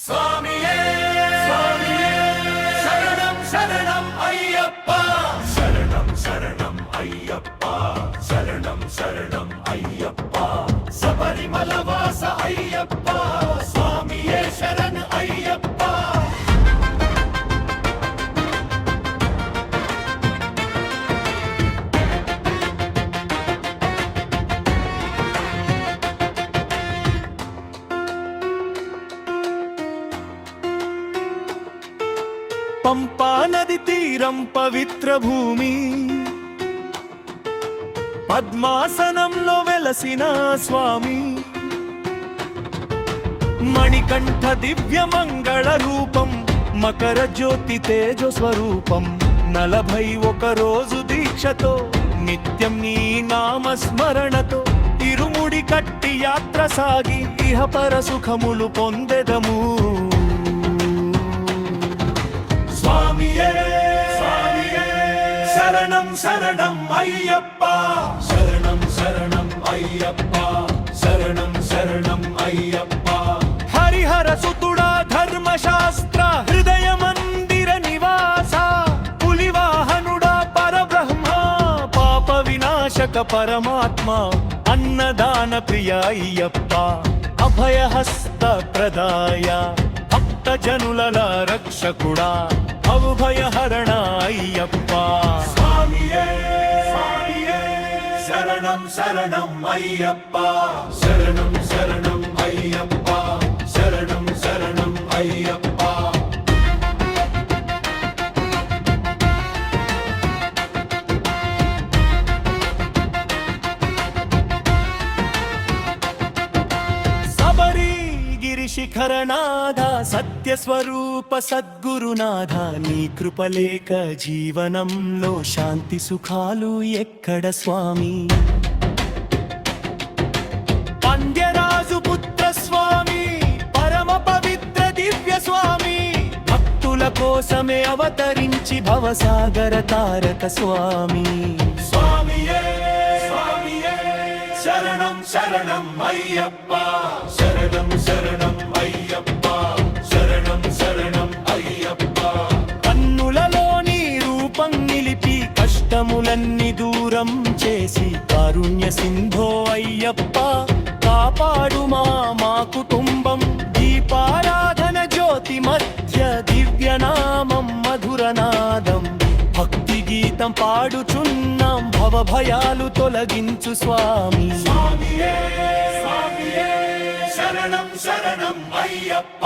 స్వామియే స్వామియే శరణం శరణం అయ్యప్ప శరణం శరణం అయ్యప్ప శరణం శరణం అయ్యప్ప శబరిమల వాస అయ్యప్ప స్వామియే శరణ్ అయ్యప్ప పంపా నది తీరం పవిత్ర భూమి పద్మాసనంలో వెలసిన స్వామి మణికంఠ దివ్య మంగళ రూపం మకర జ్యోతి తేజ స్వరూపం 41 రోజు దీక్షతో నిత్యం నీ నామస్మరణతో ఇరుముడి కట్టి యాత్ర సాగి ఇహపర సుఖములు పొందెదము స్వామియే స్వామియే శరణం శరణం అయ్యప్ప శరణం శరణం అయ్యప్ప శరణం శరణం అయ్యప్ప హరిహర సుతుడా ధర్మశాస్త్ర హృదయ మందిర నివాస పులివాహనుడా పరబ్రహ్మ పాప వినాశక పరమాత్మ అన్నదాన ప్రియ అయ్యప్ప అభయహస్త ప్రదాయ భక్త జనుల రక్షకుడా అభయహరణ అయ్యప్ప స్వామియే స్వామియే శరణం శరణం అయ్యప్ప శరణం శరణం అయ్యప్ప శరణం శరణం అయ్యప్ప శిఖరనాథ సత్యస్వరూప సద్గురునాథ నీ కృపలేక జీవనంలో శాంతి సుఖాలు ఎక్కడ స్వామి పంద్యరాజు పుత్ర స్వామి పరమ పవిత్ర దివ్య స్వామి భక్తుల కోసమే అవతరించి భవసాగర తారక స్వామి స్వామియే స్వామియే శరణం శరణం అయ్యప్ప శరణం శరణం అయ్యప్ప శరణం శరణం అయ్యప్ప కన్నులలోని రూపం నిలిపి కష్టములన్నీ దూరం చేసి కారుణ్య సింధో అయ్యప్ప కాపాడు మా కుటుంబం దీపారాధన జ్యోతి మధ్య దివ్యనామం మధురనాదం భక్తి గీతం పాడుచున్నాం భవభయాలు తొలగించు స్వామి స్వామియే స్వామియే శరణం శరణం అయ్యప్ప